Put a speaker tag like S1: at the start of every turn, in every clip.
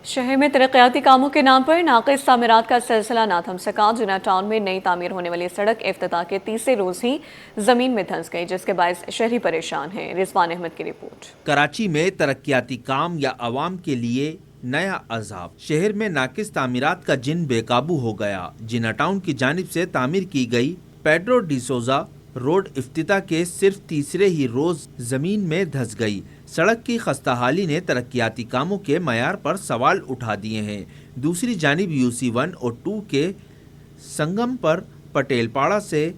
S1: شہر میں ترقیاتی کاموں کے نام پر ناقص تعمیرات کا سلسلہ نہ تھم سکا۔ جناح ٹاؤن میں نئی تعمیر ہونے والی سڑک افتتاح کے تیسرے روز ہی زمین میں دھنس گئی، جس کے باعث شہری پریشان ہیں۔ رضوان احمد کی رپورٹ۔
S2: کراچی میں ترقیاتی کام یا عوام کے لیے نیا عذاب۔ شہر میں ناقص تعمیرات کا جن بے قابو ہو گیا۔ جناح ٹاؤن کی جانب سے تعمیر کی گئی پیڈرو ڈی سوزا روڈ افتتاح کے صرف تیسرے ہی روز زمین میں دھس گئی۔ سڑک کی خستہ حالی نے ترقیاتی کاموں کے معیار پر سوال اٹھا دیے ہیں۔ دوسری جانب UC1 اور 2 کے سنگم پر پٹیل پاڑا سے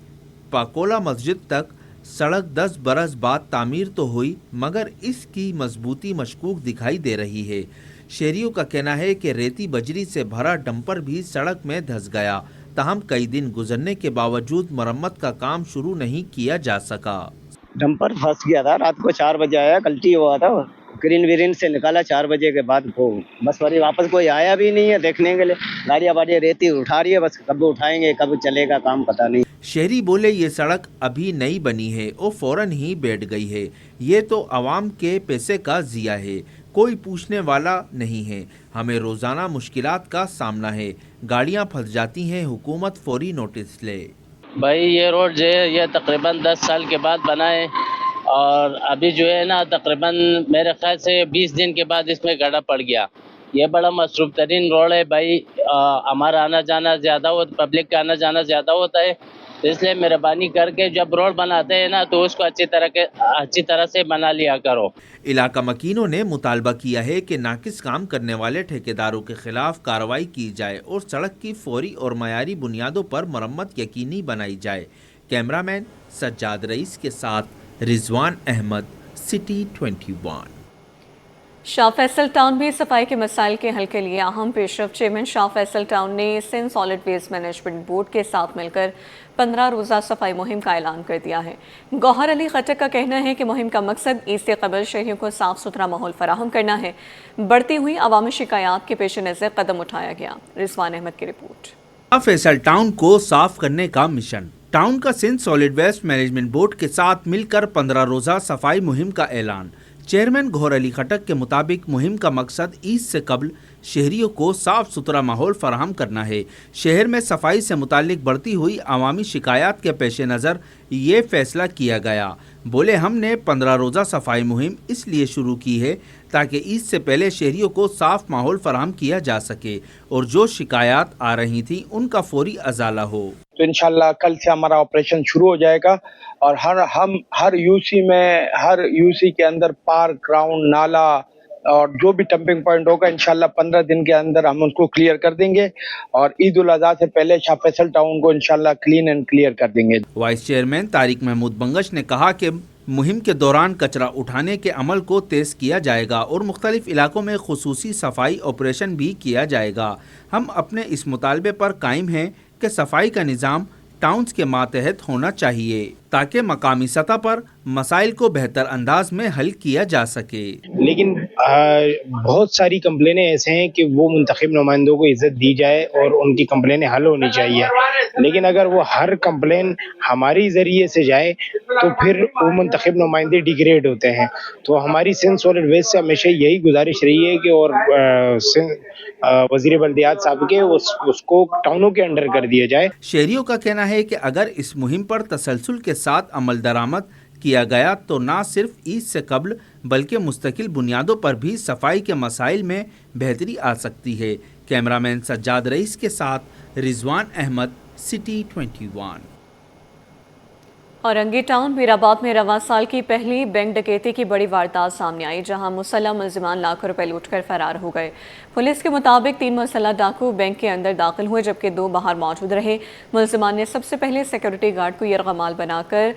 S2: پاکولا مسجد تک سڑک 10 برس بعد تعمیر تو ہوئی، مگر اس کی مضبوطی مشکوک دکھائی دے رہی ہے۔ شہریوں کا کہنا ہے کہ ریتی بجری سے بھرا ڈمپر بھی سڑک میں دھس گیا، تاہم کئی دن گزرنے کے باوجود مرمت کا کام شروع نہیں کیا جا سکا۔
S3: ڈمپر پھنس گیا تھا، رات کو 4 بجے آیا، کلٹی ہوا تھا، گرین ویرین سے نکالا 4 بجے کے بعد کو بس واپس کوئی آیا بھی نہیں ہے دیکھنے کے لیے۔ گاڑیاں باڑیاں ریتی اٹھا رہی ہے، بس کب اٹھائیں گے کب چلے گا کام پتہ نہیں۔
S2: شہری بولے یہ سڑک ابھی نئی بنی ہے اور فوراً ہی بیٹھ گئی ہے، یہ تو عوام کے پیسے کا ضیاع ہے، کوئی پوچھنے والا نہیں ہے، ہمیں روزانہ مشکلات کا سامنا ہے، گاڑیاں پھنس جاتی ہیں، حکومت فوری نوٹس لے۔
S4: بھائی یہ روڈ جو ہے یہ تقریباً 10 سال کے بعد بنا ہے، اور ابھی جو ہے نا تقریباً میرے خیال سے 20 دن کے بعد اس میں گڑھا پڑ گیا۔ یہ بڑا مصروف ترین روڈ ہے بھائی، ہمارا آنا جانا زیادہ ہوتا، پبلک کا آنا جانا زیادہ ہوتا ہے، اس لیے مہربانی کر کے جب روڈ بناتے ہیں نا تو اس کو اچھی طرح سے بنا لیا کرو۔
S2: علاقہ مکینوں نے مطالبہ کیا ہے کہ ناقص کام کرنے والے ٹھیکیداروں کے خلاف کارروائی کی جائے اور سڑک کی فوری اور معیاری بنیادوں پر مرمت یقینی بنائی جائے۔ کیمرامین سجاد رئیس کے ساتھ رضوان احمد، سٹی 21۔
S1: شاہ فیصل ٹاؤن بھی صفائی کے مسائل کے حل کے لیے اہم پیش رفت۔ چیئرمین شاہ فیصل ٹاؤن نے Sindh solid waste management board کے ساتھ مل کر 15 روزہ صفائی مہم کا اعلان کر دیا ہے۔ گوہر علی خٹک کا کہنا ہے کہ مہم کا مقصد عید سے قبل شہریوں کو صاف ستھرا ماحول فراہم کرنا ہے۔ بڑھتی ہوئی عوامی شکایات کے پیش نظر قدم اٹھایا گیا۔ رضوان احمد کی رپورٹ۔
S2: شاہ فیصل ٹاؤن کو صاف کرنے کا مشن۔ ٹاؤن کا Sindh solid waste management board کے ساتھ مل کر 15 روزہ صفائی مہم کا اعلان۔ چیئرمین گوہر علی خٹک کے مطابق مہم کا مقصد عید سے قبل شہریوں کو صاف ستھرا ماحول فراہم کرنا ہے۔ شہر میں صفائی سے متعلق بڑھتی ہوئی عوامی شکایات کے پیش نظر یہ فیصلہ کیا گیا۔ بولے ہم نے 15 روزہ صفائی مہم اس لیے شروع کی ہے تاکہ عید سے پہلے شہریوں کو صاف ماحول فراہم کیا جا سکے اور جو شکایات آ رہی تھیں ان کا فوری ازالہ ہو۔
S5: تو انشاءاللہ کل سے ہمارا آپریشن شروع ہو جائے گا، اور ہر یو سی کے اندر پارک، گراؤنڈ، نالا اور جو بھی ڈمپنگ پوائنٹ ہوگا انشاءاللہ 15 دن کے اندر ہم اس کو کلیئر کر دیں گے، اور عید الاضحیٰ سے پہلے شاہ فیصل ٹاؤن کو انشاءاللہ کلین اینڈ کلیئر کر دیں گے۔
S2: وائس چیئرمین طارق محمود بنگش نے کہا کہ مہم کے دوران کچرا اٹھانے کے عمل کو تیز کیا جائے گا اور مختلف علاقوں میں خصوصی صفائی آپریشن بھی کیا جائے گا۔ ہم اپنے اس مطالبے پر قائم ہیں کہ صفائی کا نظام ٹاؤنز کے ماتحت ہونا چاہیے تاکہ مقامی سطح پر مسائل کو بہتر انداز میں حل کیا جا سکے۔
S5: لیکن بہت ساری کمپلینیں ایسے ہیں کہ وہ منتخب نمائندوں کو عزت دی جائے اور ان کی کمپلینیں حل ہونی چاہیے، لیکن اگر وہ ہر کمپلین ہماری ذریعے سے جائے تو پھر وہ منتخب نمائندے ڈیگریڈ ہوتے ہیں۔ تو ہماری سندھ سالڈ ویسٹ سے ہمیشہ یہی گزارش رہی ہے کہ اور وزیر بلدیات صاحب کے اس کو ٹاؤنوں کے انڈر کر دیا جائے۔
S2: شہریوں کا کہنا ہے کہ اگر اس مہم پر تسلسل کے ساتھ عمل درآمد کیا گیا تو نہ صرف عید سے قبل بلکہ مستقل بنیادوں پر بھی صفائی کے مسائل میں بہتری آ سکتی ہے۔ کیمرامین سجاد رئیس کے ساتھ رضوان احمد، سٹی 21۔
S1: اورنگی ٹاؤن میرآباد میں رواں سال کی پہلی بینک ڈکیتی کی بڑی واردات سامنے آئی، جہاں مسلح ملزمان لاکھوں روپے لوٹ کر فرار ہو گئے۔ پولیس کے مطابق 3 مسلح ڈاکو بینک کے اندر داخل ہوئے جبکہ 2 باہر موجود رہے۔ ملزمان نے سب سے پہلے سیکورٹی گارڈ کو یرغمال بنا کر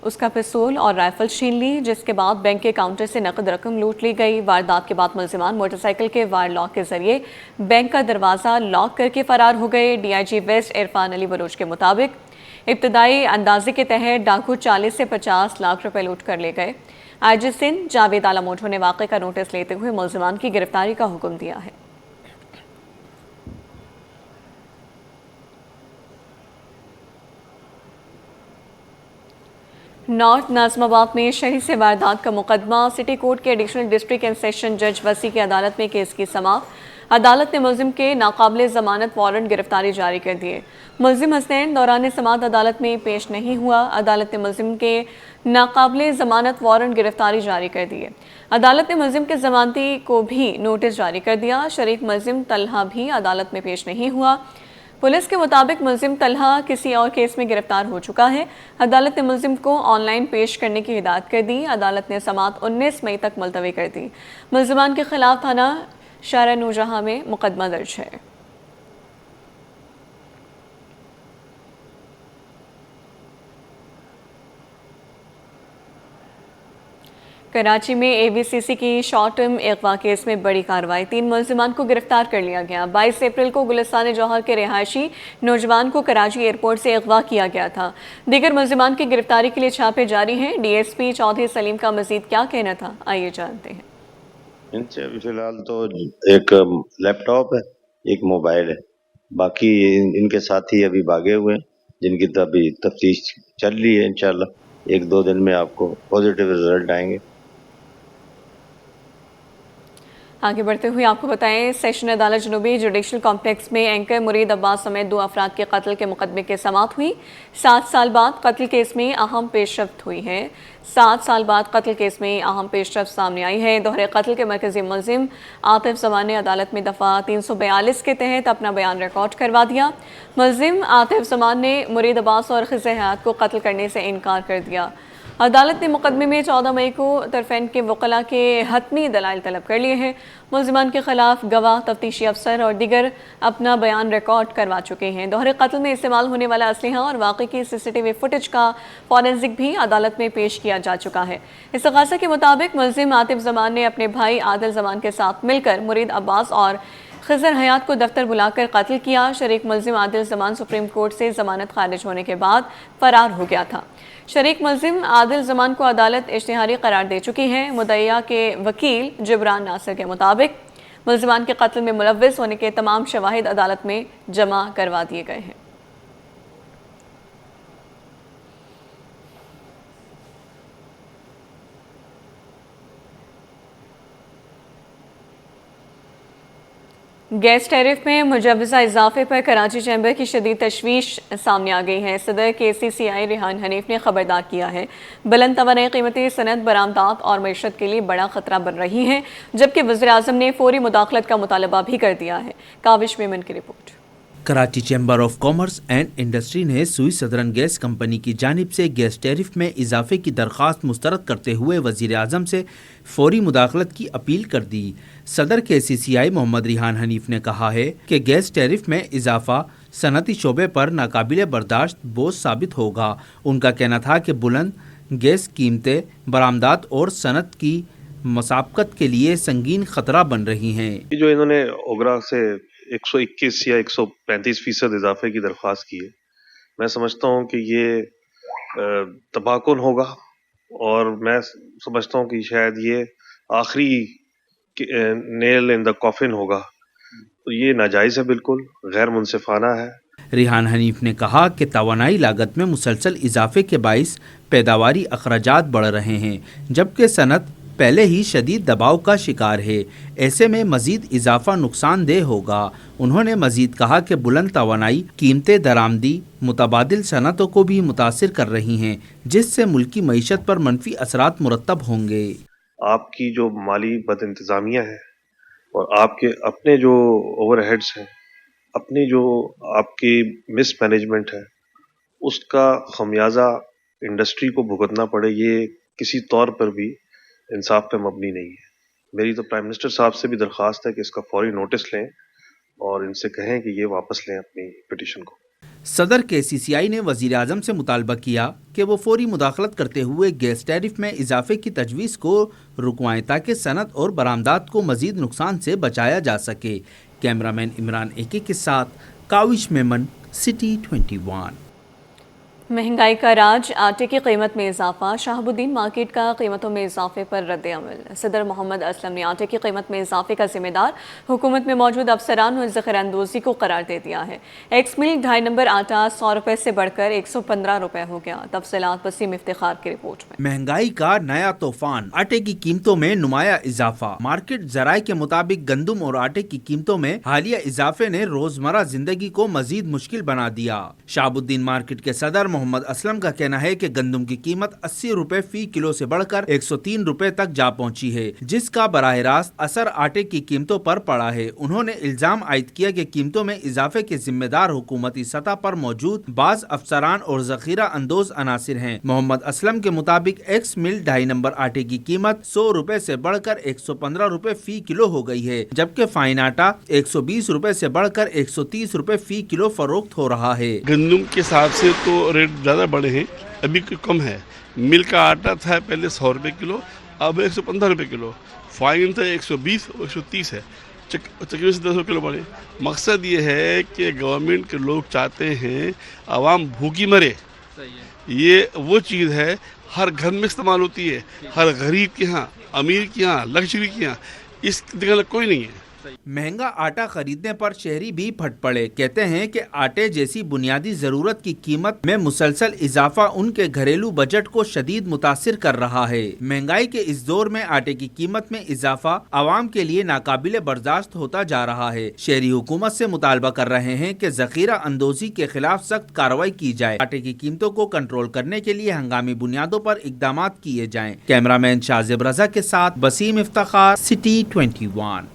S1: اس کا پستول اور رائفل چھین لی، جس کے بعد بینک کے کاؤنٹر سے نقد رقم لوٹ لی گئی۔ واردات کے بعد ملزمان موٹر سائیکل کے وائر لاک کے ذریعے بینک کا دروازہ لاک کر کے فرار ہو گئے۔ DIG ویسٹ عرفان علی بلوچ کے مطابق ابتدائی اندازے کے تحت ڈاکو 40 سے 50 لاکھ روپے لوٹ کر لے گئے۔ IG سندھ جاوید عالم موٹو نے واقعے کا نوٹس لیتے ہوئے ملزمان کی گرفتاری کا حکم دیا ہے۔ नॉर्थ नाज़िमाबाद में शहरी से वारदात का मुकदमा सिटी कोर्ट के एडिशनल डिस्ट्रिक्ट एंड सेशन जज वसी की अदालत में केस की समाअत। अदालत ने मुलजिम के नाकाबिले ज़मानत वारंट गिरफ्तारी जारी कर दिए। मुलजिम हसनैन दौरान समाअत अदालत में पेश नहीं हुआ। अदालत ने मुलजिम के नाकाबिले ज़मानत वारंट गिरफ्तारी जारी कर दिए। अदालत ने मुलजिम के ज़मानती को भी नोटिस जारी कर दिया। शरीक मुलजिम तलहा भी अदालत में पेश नहीं हुआ। पुलिस के मुताबिक मुलजिम तलहा किसी और केस में गिरफ्तार हो चुका है। अदालत ने मुलजिम को ऑनलाइन पेश करने की हिदायत कर दी। अदालत ने समाअत 19 मई तक मुलतवी कर दी। मुलजिमान के खिलाफ थाना शारा नूरजहां में मुकदमा दर्ज है। कराची में एवीसीसी की शॉर्ट टर्म अगवा केस में बड़ी कार्रवाई। 3 मुलजिमान को गिरफ्तार कर लिया गया। 22 अप्रैल को गुलिस्तान जौहर के रिहायशी नौजवान को कराची एयरपोर्ट से अगवा किया गया था। दीगर मुलजिमान की गिरफ्तारी के लिए छापे जारी हैं। डीएसपी चौधरी सलीम का मजीद क्या कहना था, आइए जानते हैं।
S6: इनसे अभी फिलहाल तो एक लैपटॉप है, एक मोबाइल है, बाकी इनके साथी अभी भागे हुए हैं, जिनकी अभी तफ्तीश चल रही है। इंशाल्लाह 1-2 दिन में आपको पॉजिटिव रिजल्ट आएंगे।
S1: आगे बढ़ते हुए आपको बताएं, सेशन अदालत जनूबी जुडिशल कॉम्प्लेक्स में एंकर मुरीद अब्बास समेत 2 अफराद के कत्ल के मुकदमे की समाअत हुई। 7 साल बाद कत्ल केस में अहम पेशरफ्त हुई है। 7 साल बाद कत्ल केस में अहम पेशरफ्त सामने आई है। दोहरे कत्ल के मरकजी मुलजिम आतिफ जमान ने अदालत में दफ़ा 342 के तहत अपना बयान रिकॉर्ड करवा दिया। मुलजिम आतिफ जमान ने मुरीद अब्बास और खिज़ हयात को कत्ल करने से इनकार कर दिया। अदालत ने मुकदमे में 14 मई को तरफैन के वकला के हतमी दलाइल तलब कर लिए हैं। मुलजिमान के खिलाफ गवाह, तफ्तीशी अफसर और दीगर अपना बयान रिकॉर्ड करवा चुके हैं। दोहरे कत्ल में इस्तेमाल होने वाला असलहा और वाक़ई की CCTV फुटेज का फॉरेंसिक भी अदालत में पेश किया जा चुका है। इस्तग़ासा के मुताबिक मुलजिम आतिफ जमान ने अपने भाई आदिल जमान के साथ मिलकर मुरीद अब्बास और खिज़र हयात को दफ्तर बुलाकर कत्ल किया। शरीक मुलजिम आदिल जमान सुप्रीम कोर्ट से ज़मानत खारिज होने के बाद फरार हो गया था। शरीक मुलजिम आदिल जमान को अदालत इश्तिहारी करार दे चुकी है। मुद्दइया के वकील जिब्रान नासिर के मुताबिक मुलजिमान के कत्ल में मुलव्विस होने के तमाम शवाहिद अदालत में जमा करवा दिए गए हैं। गैस टैरिफ में मुजव्वज़ा इजाफे पर कराची चैम्बर की शदीद तशवीश सामने आ गई है। सदर KCCI रिहान हनीफ ने खबरदार किया है, बुलंद तवानाई कीमतें सनद, बरामदात और मईशत के लिए बड़ा खतरा बन रही हैं, जबकि वज़ीर-ए-आज़म ने फौरी मुदाखलत का मुतालबा भी कर दिया है। काविश मेमन की report.
S2: Karachi chamber of commerce and industry ने सुई सदरन गैस कंपनी की जानिब से गैस टैरिफ में इजाफे की दरख्वास्त मुस्तरद करते हुए वज़ीर-ए-आज़म से फौरी मुदाखलत की अपील कर दी। सदर KCCI मोहम्मद रिहान हनीफ ने कहा है कि गैस टैरिफ में इजाफा सनती शोबे पर नाकाबिले बर्दाश्त बोझ साबित होगा। उनका कहना था कि बुलंद गैस कीमतें बरामदात और सनत की मुसाबकत के लिए संगीन खतरा बन रही हैं।
S7: जो इन्होंने ओगरा से 121 या 135% इजाफे की दरख्वास्त की है, मैं समझता हूँ कि ये तबाकुन होगा और मैं समझता हूँ कि शायद ये आखिरी नेल इन द कॉफिन होगा। तो ये नाजायज़ है, बिल्कुल गैर मुनसिफाना है।
S2: रिहान हनीफ ने कहा कि तवानाई लागत में मुसलसल इजाफे के बाइस पैदावारी अखराजात बढ़ रहे हैं, जबकि सनत पहले ही शदीद दबाव का शिकार है। ऐसे में मजीद इजाफा नुकसानदेह होगा। उन्होंने मजीद कहा कि बुलंद तवानाई कीमतें दरामदी मुतबादिल सनतों को भी मुतासिर कर रही हैं, जिससे मुल्की मईशत पर मनफी असरात मुरतब होंगे।
S7: आपकी जो माली बदइंतजामिया है और आपके अपने जो ओवरहेड्स हैं, अपनी जो आपकी मिस मैनेजमेंट है, उसका खमियाजा इंडस्ट्री को भुगतना पड़े, ये किसी तौर पर भी इंसाफ पे मबनी नहीं है। मेरी तो प्राइम मिनिस्टर साहब से भी दरख्वास्त है कि इसका फौरी नोटिस लें और इनसे कहें कि ये वापस लें अपनी पिटीशन को।
S2: सदर KCCI ने वज़ीर-ए-आज़म से मुतालबा किया कि वो फौरी मुदाखलत करते हुए गैस टैरिफ में इजाफे की तजवीज़ को रुकवाएं ताकि सनत और बरामदात को मजीद नुकसान से बचाया जा सके। कैमरामैन इमरान AK के साथ काविश मेमन, सिटी 21।
S1: महंगाई का राज, आटे की कीमत में इजाफा। शहाबुद्दीन मार्केट का कीमतों में इजाफे पर रद्द अमल। सदर मोहम्मद असलम ने आटे की कीमत में इजाफे का जिम्मेदार हुकूमत में मौजूद अफसरान और ज़ख़ीरा अंदोज़ी को करार दे दिया है। एक्स मिल 2.5 नंबर आटा 100 रुपये से बढ़कर 115 रुपये हो गया। तफसीलात वसीम इफ्तिखार की रिपोर्ट में।
S2: महंगाई का नया तूफान, आटे की कीमतों में नुमाया इजाफा। मार्केट जराये के मुताबिक गंदम और आटे की कीमतों में हालिया इजाफे ने रोजमर्रा जिंदगी को मजीद मुश्किल बना दिया। शहाबुद्दीन मार्केट के सदर मोहम्मद असलम का कहना है कि गंदम की कीमत 80 रुपए फी किलो से बढ़कर 103 रुपए तक जा पहुंची है, जिसका बराह रास्त असर आटे की कीमतों पर पड़ा है। उन्होंने इल्जाम आयद किया कि कीमतों में इजाफे के जिम्मेदार हुकूमती सतह पर मौजूद बाज अफसरान और जखीरा अंदोज अनासिर हैं। मोहम्मद असलम के मुताबिक एक्स मिल 2.5 नंबर आटे की कीमत 100 रुपए से बढ़कर 115 रुपए फी किलो हो गई है, जबकि फाइन आटा 120 रुपए से बढ़कर 130 रुपए फी किलो फरोख्त हो रहा है।
S8: गंदम के हिसाब से तो रेट ज़्यादा बढ़े हैं, अभी कम है। मिल का आटा था पहले 100 रुपये किलो, अब 115 रुपये किलो। फाइन था 120 और 130 है, तकरीबन से 10 किलो बढ़े। मकसद ये है कि गवर्नमेंट के लोग चाहते हैं आवाम भूखी मरे। ये वो चीज़ है हर घर में इस्तेमाल होती है, हर गरीब के यहाँ, अमीर के यहाँ, लग्जरी के यहाँ, इस जगह कोई नहीं है।
S2: महंगा आटा खरीदने पर शहरी भी फट पड़े। कहते हैं कि आटे जैसी बुनियादी जरूरत की कीमत में मुसलसल इजाफा उनके घरेलू बजट को शदीद मुतासिर कर रहा है। महंगाई के इस दौर में आटे की कीमत में इजाफा आवाम के लिए नाकाबिले बर्दाश्त होता जा रहा है। शहरी हुकूमत से मुतालबा कर रहे हैं कि जखीरा अंदोजी के खिलाफ सख्त कार्रवाई की जाए। आटे की कीमतों को कंट्रोल करने के लिए हंगामी बुनियादों पर इकदाम किए जाएं। कैमरामैन शाजिब रजा के साथ वसीम इफ्तिखार, सिटी 21।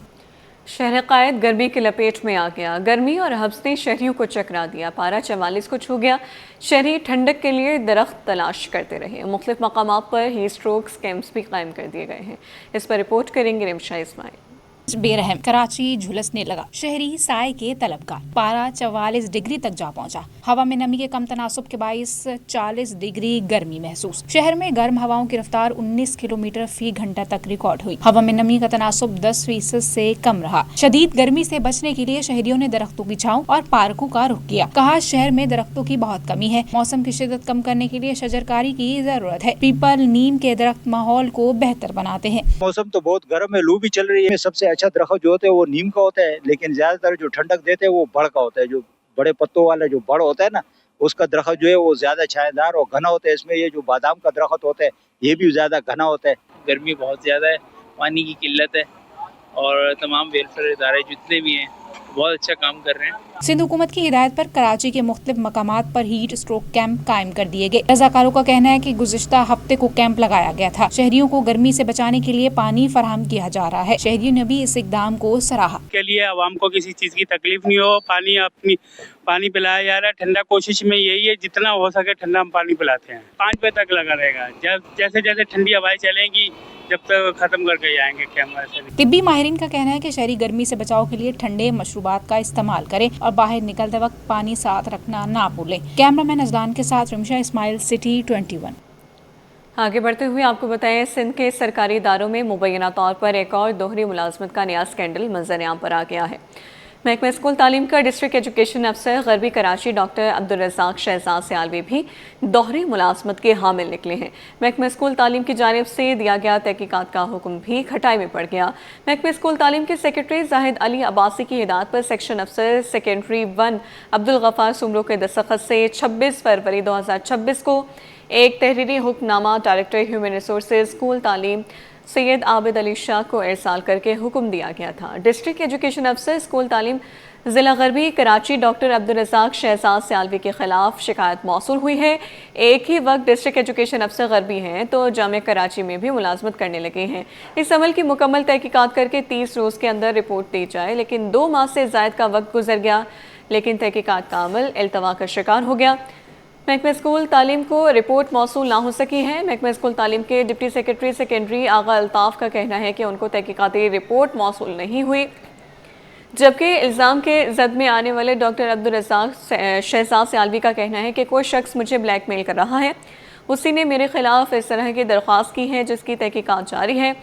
S1: शहर कायद गर्मी की लपेट में आ गया। गर्मी और हब्स ने शहरियों को चकरा दिया। पारा 44 को छू गया। शहरी ठंडक के लिए दरख्त तलाश करते रहे। मुख्तलिफ मकामात पर हीट स्ट्रोक्स कैंप्स भी कायम कर दिए गए हैं। इस पर रिपोर्ट करेंगे रिमशा इस्माइल।
S9: बेरहम कराची झुलसने लगा। शहरी साए के तलबगार। पारा 44 डिग्री तक जा पहुंचा। हवा में नमी के कम तनासुब के बाइस 40 डिग्री गर्मी महसूस। शहर में गर्म हवाओं की रफ्तार 19 किलोमीटर फी घंटा तक रिकॉर्ड हुई। हवा में नमी का तनासुब 10% से कम रहा। शदीद गर्मी से बचने के लिए शहरियों ने दरख्तों की छांव और पार्कों का रुख किया। कहा शहर में दरख्तों की बहुत कमी है। मौसम की शिद्दत कम करने के लिए शजरकारी की जरूरत है। पीपल, नीम के दरख्त माहौल को बेहतर बनाते हैं।
S10: मौसम तो बहुत गर्म है, लू भी चल रही है। सबसे अच्छा दरख्त जो होते हैं वो नीम का होता है, लेकिन ज्यादातर जो ठंडक देते हैं वो बड़ का होता है। जो बड़े पत्तों वाला जो बड़ होता है ना, उसका दरख्त जो है वो ज्यादा छायादार और घना होता है। इसमें ये जो बादाम का दरख्त होता है ये भी ज्यादा घना होता है।
S11: गर्मी बहुत ज्यादा है, पानी की किल्लत है और तमाम वेलफेयर इदारे जितने भी हैं बहुत अच्छा काम कर रहे हैं।
S9: सिंध हुकूमत की हिदायत पर कराची के मुख्तलिफ मकामात पर हीट स्ट्रोक कैंप कायम कर दिए गए। रजाकारों का कहना है कि गुज़िश्ता हफ्ते को कैंप लगाया गया था। शहरियों को गर्मी से बचाने के लिए पानी फराहम किया जा रहा है। शहरियों ने भी इस इकदाम को सराहा।
S11: के लिए आवाम को किसी चीज की तकलीफ नहीं हो, पानी पिलाया जा रहा है। ठंडा कोशिश में यही है जितना हो सके ठंडा हम पानी पिलाते हैं। 5 बजे तक लगा रहेगा। जैसे जैसे ठंडी हवाएं चलेंगी जब तक खत्म करके जाएंगे कैंप।
S9: तिब्बी माहिरीन का कहना है कि शहरी गर्मी से बचाव के लिए ठंडे मशरूबात का इस्तेमाल करें और बाहर निकलते वक्त पानी साथ रखना ना भूलें। कैमरामैन अजलान के साथ रिमशा इस्माइल, सिटी 21।
S1: आगे बढ़ते हुए आपको बताएं, सिंध के सरकारी इदारों में मुबैना तौर पर एक और दोहरी मुलाजमत का नया स्कैंडल मंजर-ए-आम पर आ गया है। महकमा स्कूल तालीम का डिस्ट्रिक्ट एजुकेशन अफसर गरबी कराची डॉक्टर अब्दुल रज़ाक शहजाद सियालवी भी दोहरी मुलाजमत के हामिल निकले हैं। महकमा स्कूल तालीम की जानिब से दिया गया तहकीकात का हुक्म भी खटाई में पड़ गया। महकमा स्कूल तालीम के सेक्रेटरी जाहिद अली अब्बासी की हिदायत पर सेक्शन अफसर सेकेंडरी 1 अब्दुल गफ़ार सुमरो के दस्तखत से 26 फरवरी 2026 को एक तहरीरी hukamnama director human resources school तालीम सैयद आबिद अली शाह को इरसाल करके हुक्म दिया गया था। डिस्ट्रिक्ट एजुकेशन अफसर स्कूल तालीम ज़िला गरबी कराची डॉक्टर अब्दुल रज़ाक शहजाद सियालवी के खिलाफ शिकायत मौसूल हुई है। एक ही वक्त डिस्ट्रिक्ट एजुकेशन अफसर गरबी हैं तो जामिया कराची में भी मुलाजमत करने लगे हैं। इस अमल की मुकम्मल तहकीकात करके 30 रोज़ के अंदर रिपोर्ट दी जाए, लेकिन 2 माह से ज़ायद का वक्त गुजर गया, लेकिन तहकीकात का अमल इल्तवा का शिकार हो गया। महकमा स्कूल तालीम को रिपोर्ट मौसूल ना हो सकी है। महकमा स्कूल तालीम के डिप्टी सेक्रेटरी सेकेंडरी आगा अल्ताफ़ का कहना है कि उनको तहकीकाती रिपोर्ट मौसूल नहीं हुई, जबकि इल्ज़ाम के जद में आने वाले डॉक्टर अब्दुल रज़ाक शहजाद सियालवी का कहना है कि कोई शख्स मुझे ब्लैकमेल कर रहा है, उसी ने मेरे खिलाफ इस तरह की दरख्वास्त की है जिसकी तहकीकात जारी है।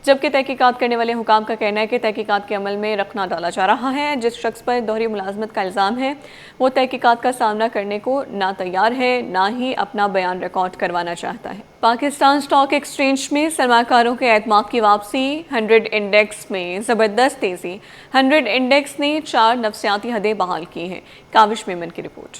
S1: जबकि तहकीकात करने वाले हुकाम का कहना है कि तहकीकात के अमल में रखना डाला जा रहा है। जिस शख्स पर दोहरी मुलाजमत का इल्ज़ाम है वो तहकीकात का सामना करने को ना तैयार है, ना ही अपना बयान रिकॉर्ड करवाना चाहता है। पाकिस्तान स्टॉक एक्सचेंज में सरमाकारों के एतमाद की वापसी, 100 इंडेक्स में ज़बरदस्त तेज़ी। 100 इंडेक्स ने 4 नफसियाती हदें बहाल की हैं। काविश मेमन की रिपोर्ट।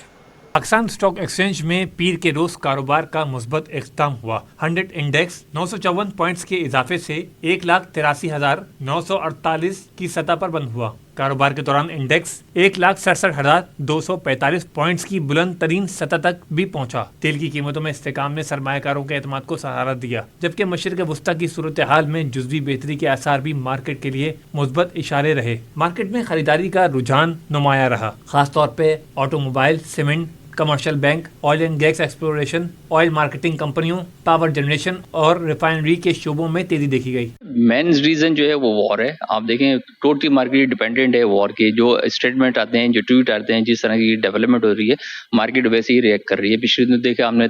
S12: पाकिस्तान स्टॉक एक्सचेंज में पीर के रोज कारोबार का मुस्बत इख्तिताम हुआ। 100 इंडेक्स 954 पॉइंट्स के इजाफे से 1,83,948 की सतह पर बंद हुआ। कारोबार के दौरान इंडेक्स 1,67,245 पॉइंट्स की बुलंद तरीन सतह तक भी पहुंचा। तेल की कीमतों में इस्तेकाम ने सरमायाकारों के एतमाद को सहारा दिया, जबकि मशरिक़ वस्ता की सूरत हाल में जुज़वी बेहतरी के आसार भी मार्केट के लिए मुस्बत इशारे रहे। मार्केट में खरीदारी का रुझान नुमाया रहा, खासतौर पर automobile, cement, commercial bank, oil and gas exploration, oil marketing कंपनियों, पावर जनरेशन और रिफाइनरी के शोबों में तेजी देखी गई।
S13: मेन रीजन जो है वो वॉर है। आप देखें टोटली मार्केट डिपेंडेंट है वॉर के। जो स्टेटमेंट आते हैं, जो ट्वीट आते हैं, जिस तरह की डेवलपमेंट हो रही है, मार्केट वैसे ही रिएक्ट कर रही है। पिछले दिन देखा हमने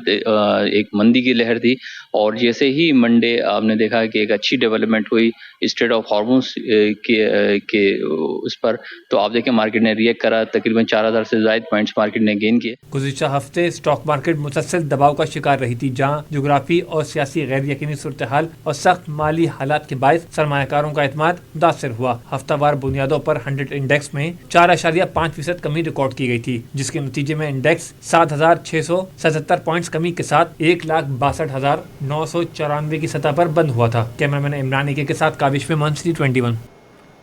S13: एक मंदी की लहर थी, और जैसे ही मंडे आपने देखा कि एक अच्छी डेवलपमेंट हुई स्टेट ऑफ हार्मोन्स के उस पर, तो आप देखें मार्केट ने रिएक्ट करा। तकरीबन 4,000 से ज़ायद पॉइंट्स मार्केट ने गेन किए।
S12: गुज़िश्ता हफ्ते स्टॉक मार्केट मुसलसल दबाव का शिकार रही थी, जहां जोग्राफी और सियासी गैर यकीनी सूरत हाल और सख्त माली हालात के बायस सरमायाकारों का एतमाद मुतासर हुआ। हफ्तावार बुनियादों पर 100 इंडेक्स में 4.5% कमी रिकॉर्ड की गई थी, जिसके नतीजे में इंडेक्स 7,677 पॉइंट्स कमी के साथ 1,62,994 की सतह पर बंद हुआ था। कैमरामैन इमरान इके के साथ काविश में मंथली 21।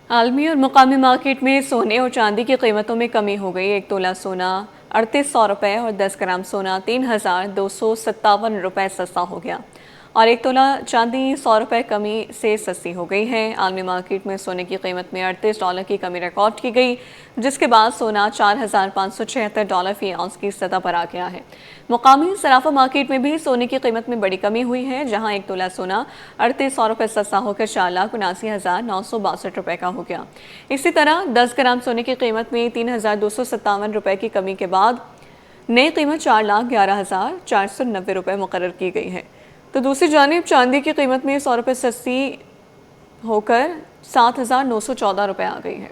S1: आलमी और मुकामी मार्केट में सोने और चांदी की कीमतों में कमी हो गई। 1 तोला सोना 3800 रुपये और 10 ग्राम सोना 3,257 रुपये सस्ता हो गया, और 1 तोला चांदी 100 रुपये कमी से सस्ती हो गई है। आलमी मार्केट में सोने की कीमत में $38 की कमी रिकॉर्ड की गई, जिसके बाद सोना $4,576 फी आउंस की सतह पर आ गया है। मुकामी सराफा मार्केट में भी सोने की कीमत में बड़ी कमी हुई है, जहां 1 तोला सोना 3800 रुपये सस्ता होकर 4,79,962 रुपये का हो गया। इसी तरह 10 ग्राम सोने की कीमत में 3,257 रुपये की कमी के बाद नई कीमत 4,11,490 रुपये मुकर्रर की गई है। तो दूसरी जानिब चांदी की कीमत में 100 रुपये सस्ती होकर 7,914 रुपये आ गई है।